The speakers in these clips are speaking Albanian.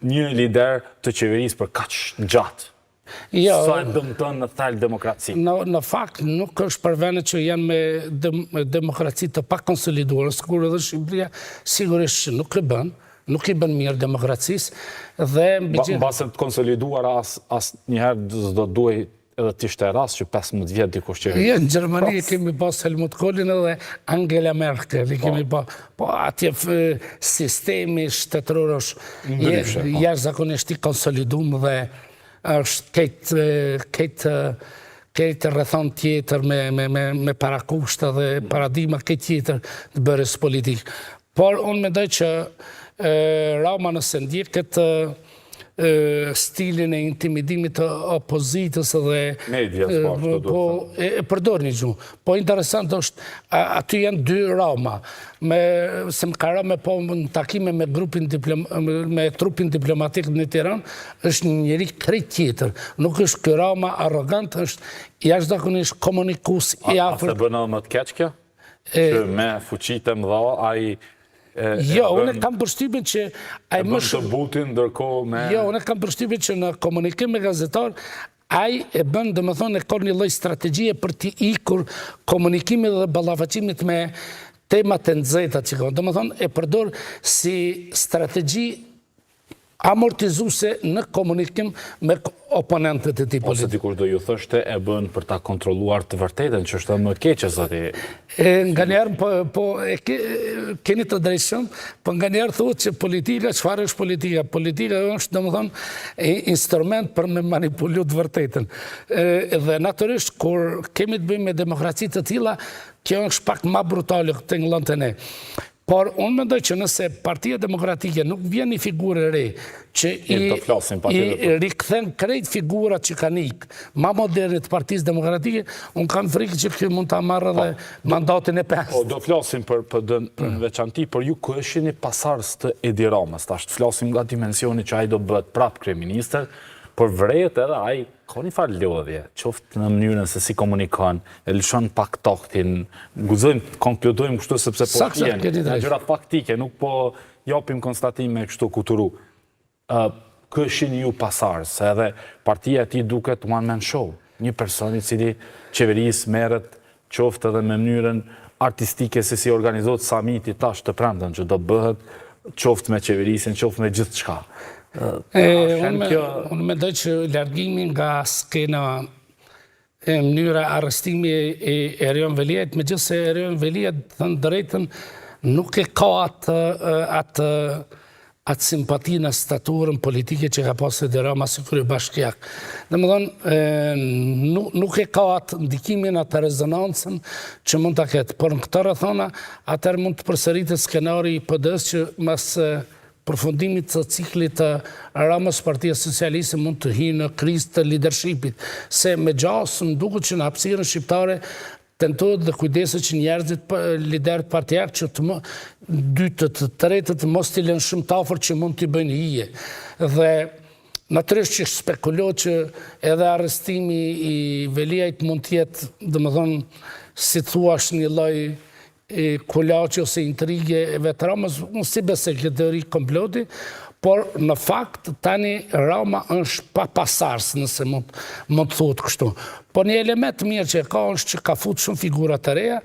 një lider të qeverisë për kaq gjatë? Sa e dëmton në thalë demokraci? Në fakt, nuk është për vene që janë me demokraci të pa konsoliduar, kur edhe Shqipëria sigurisht nuk i bën mirë demokracisë. Basë të konsoliduar as njëherë s'do duaj edhe t'ishte rast që 15 vjetë dikush që... Në Gjermani kemi pas Helmut Kohlin edhe Angela Merkel, po atje sistemi shtetëror është jashtëzakonisht i konsoliduar dhe është këtë rrethon tjetër me parakushta dhe paradigma këtë tjetër të bërës politikë. Por unë mendoj që Rama nëse ndjek këtë stilin e intimidimit të opozitës dhe përdor një gjuhë. Po interesant është, aty janë dy Rama. Se më ka rame po në takime me trupin diplomatik në Tiranë, është njëri krejt tjetër. Nuk është ky Rama arrogant, është jashtëzakonisht komunikus i afërt. A se bënë më të keq kjo? Që me fuqitë e mëdha, ai... Jo, unë kam përshtypjen që... E bën të butin, ndërkohë me... Jo, unë kam përshtypjen që në komunikim me gazetar, ai e bën, domethënë, e ka një lloj strategjie për të ikur komunikimit dhe ballafaqimit me temat e nxehta që ka. Domethënë, e përdor si strategji amortizuese në komunikim me oponentët e tij politik. Ose dikush do ju thoshte e bën për ta kontrolluar të vërtetën, që është më keqe zoti. Nganjëherë keni të drejtshëm, po nganjëherë thuhet që politika, çfarë është politika? Politika është domethënë instrument për me manipulu të vërtetën. Dhe natyrisht kur kemi të bëjmë me demokraci të tilla, kjo është pak më brutale këtë ngllonte ne. Por unë mendoj që nëse Partia Demokratike nuk vjen një figurë e re që i rikthen krejt figurat që kanë ikë, ma modernit Partisë Demokratike, unë kam frikë që kjo mund të marrë dhe mandatin e 5. Do flasim për në veçanti, por ju kë është një pasardhës të Edi Ramës, tash të flasim nga dimensioni që ai do bëhet prapë kryeministër, por vret edhe ai ka një farë lodhje, qoftë në mënyrën se si komunikon, e lëshon pak toktin, guzojmë, konkludojmë kështu sepse po jenë, në gjëra faktike, nuk po japim konstatime kështu kuturu. Këshin ju pasardhës, edhe partia ti duket one man show, një personi cili qeverisë merret qoftë edhe me mënyrën artistike se si organizohet samiti tash të premten që do bëhet, qoftë me qeverisin, qoftë me gjithë çka. Unë mendoj që largimi nga skena e mënyra arrestimi e Erion Veliajt, megjithëse Erion Veliajt, thënë drejtën, nuk e ka atë simpatinë, staturën politike që ka pasur Edi Rama si kryebashkiak. Domethënë, nuk e ka atë ndikimin, atë rezonancën që mund ta ketë. Por në këtë rrethona, atëherë mund të përsëritet skenari i PD-s që mas përfundimit të ciklit të Ramës Partia Socialiste mund të hyjë në krizë të leadershipit, se me gjasë më duket që në hapësirën shqiptare tentohet dhe kujdeset që njerëzit liderët partijak që dytët, të tretët mos t'i lënë shumë të afërt që mund t'i bëjnë hije. Dhe natyrisht që spekulohet që edhe arrestimi i Veliajt mund t'jetë, domethënë, si thuash një lloj kulaçi ose intrige e vetë Ramës, unë si besoj këtë teori komploti, por në fakt tani Rama është pa pasardhës, nëse mund të thuhet kështu. Por një element mirë që ka është që ka futur shumë figura të reja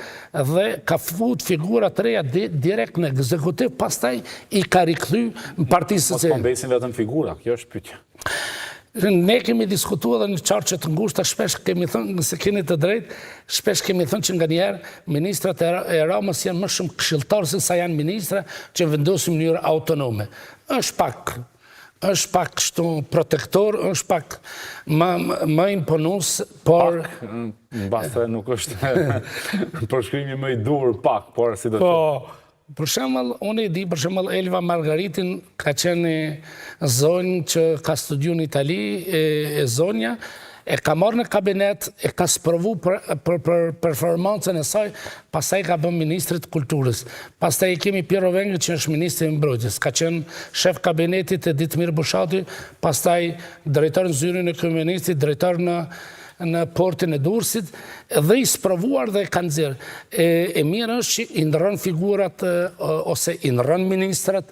dhe ka futur figura të reja direkt në ekzekutiv, pastaj i ka rikthyer në Partisë Socialiste. Po mbesin vetëm figura, kjo është pyetja. Ne kemi diskutuar edhe në qarqe të ngushta, shpesh kemi thënë, nëse keni të drejtë, shpesh kemi thënë që nganjëherë ministrat e Ramës janë më shumë këshilltarë se sa janë ministra që vendosin në mënyrë autonome. Është pak kështu protektor, është pak më imponues, por mbase nuk është përshkrimi më i dur pak, por si do të thotë. Për shembull, unë e di, për shembull, Elva Margaritin ka qenë zonjë që ka studiuar në Itali, e zonja, e ka marrë në kabinet, e ka sprovu për performancën e saj, pastaj ka bën ministrit kulturës. Pastaj kemi Piero Vengë që është ministri i mbrojtjes, ka qenë shef kabinetit e Ditmir Bushati, pastaj drejtor në zyrën e kryeministit, drejtor në portin e Durrësit, dhe i sprovuar dhe kanë nxjerrë. E mirë është që i ndërron figurat ose i ndërron ministrat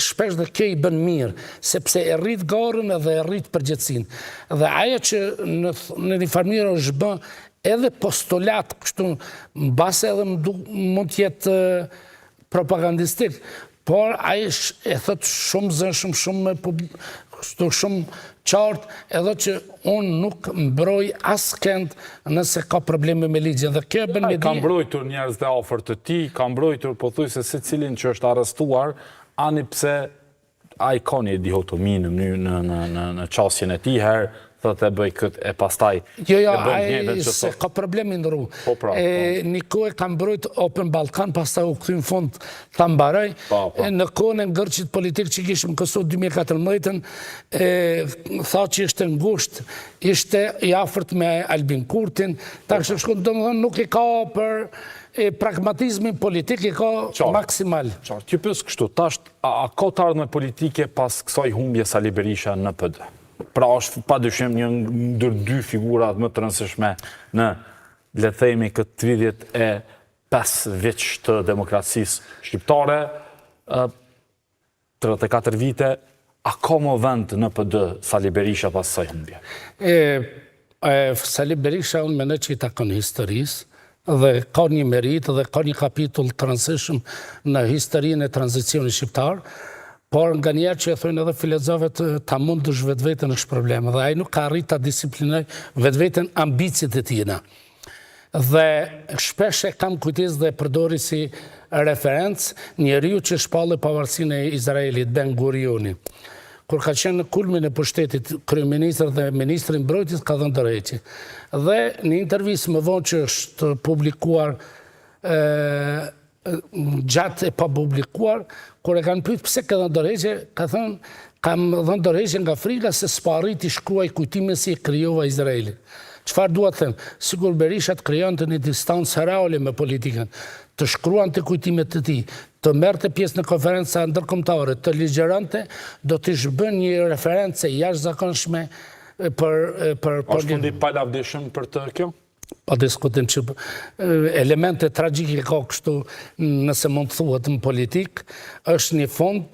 shpesh dhe kjo i bën mirë, sepse e rrit garën edhe e rrit përgjegjësinë. Dhe ajo që në një farë mënyrë është bën edhe postulat kështu, mbase edhe mund të jetë propagandistik, por ai e thot shumë zëshëm, shumë qartë, edhe që unë nuk mbroj askënd nëse ka probleme me ligjin. Dhe kjo bën me Ka mbrojtur njerëz të afërt të tij, ka mbrojtur pothuajse secilin që është arrestuar, ani pse ai ka një dihotomi në qasjen e tij, herë thotë e bëj këtë e pastaj ai se ka problemi në rrugë. Po pra. Një kohë ka mbrojt Open Balkan, pastaj u kthy në fund ta mbaroj. Në kohën e ngërçit politik që kishim kësu 2014-ën, tha që ishte ngushtë, ishte i afërt me Albin Kurtin, tash domethënë nuk i ka për pragmatizmin politik, i ka maksimal. Që pyes kështu, tash a ka të ardhme politike pas kësaj humbje Sali Berisha në PD? Pra është padyshim një ndër dy figurat më të rëndësishme në, le të themi, këtë 35 vjeç të demokracisë shqiptare, 34 vite, a ka më vend në PD Sali Berisha pas kësaj humbje? Sali Berisha unë mendoj që i takon historisë dhe ka një merit dhe ka një kapitull të rëndësishëm në historinë e tranzicionit shqiptar. Por nga njerë që e thojnë edhe filozofët, ta mund të vetveten është probleme, dhe ai nuk ka arrit ta disiplinoj vetveten ambicit e tina. Dhe shpesh e kam kujtis dhe përdori si referencë njeriu që shpallë pavarësinë e Izraelit, Ben Gurioni. Kur ka qenë në kulmin e pushtetit, kryeministër dhe ministri mbrojtjes ka dhënë tërheqje. Dhe në intervistë më vonë që është publikuar gjatë e pa publikuar, kur e kanë pyet pse ka dhënë dorëheqje, ka thënë kam dhënë dorëheqje nga frika se s'po arriti shkruaj kujtime si e krijova Izraelin. Çfarë dua të them? Sigur Berisha të krijonte një distancë reale me politikën, të shkruante kujtimet të tij, të merrte pjesë në konferenca ndërkombëtare, të ligjëronte, do të bën një referencë jashtëzakonshme për është fundi pa lavdishëm për të kjo? Pa diskutim që elemente tragjike ka kështu, nëse mund të thuhet në politik, është një fond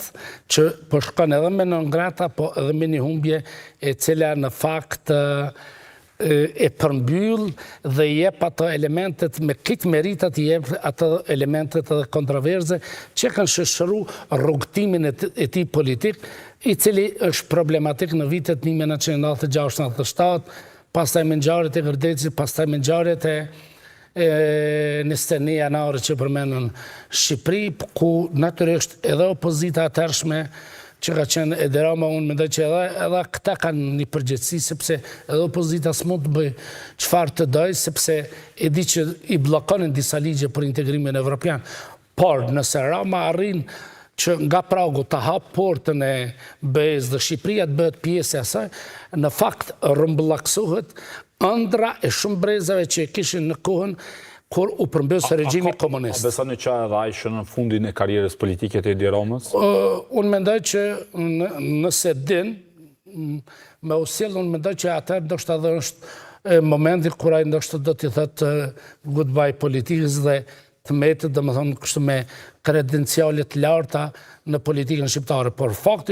që po shkon edhe me non grata, po edhe me një humbje e cila në fakt e përmbyll dhe jep ato elementet, me këtë meritat jep ato elementet edhe kontroverze që kanë shëshëru rrugtimin e tij politik, i cili është problematik në vitet 1996-97, pastaj me ngjarjet e Gërdecit, pastaj me ngjarjet e 21 janarit që përmendën Shqipëri, ku natyrisht edhe opozita atërshme që ka qenë Edi Rama, unë mendoj që edhe këta kanë një përgjegjësi, sepse edhe opozita s'mund të bëj çfarë të doj, sepse e di që i bllokonin disa ligje për integrimin evropian. Por nëse Rama arrin që nga pragu të hap portën e BE-s dhe Shqipëria të bëhet pjesë e asaj, në fakt rrumbullaksohet ëndra e shumë brezave që e kishin në kohën kur u përmbys regjimi komunist. A besoni që edhe ai që në fundin e karrierës politike të Edi Ramës? Unë mendoj që nëse din me usjell, unë mendoj që atëherë ndoshta edhe është momenti kur ai ndoshta do t'i thotë goodbye politikës dhe të metë, domethënë kështu me kredenciale të larta në politikën shqiptare. Por fakti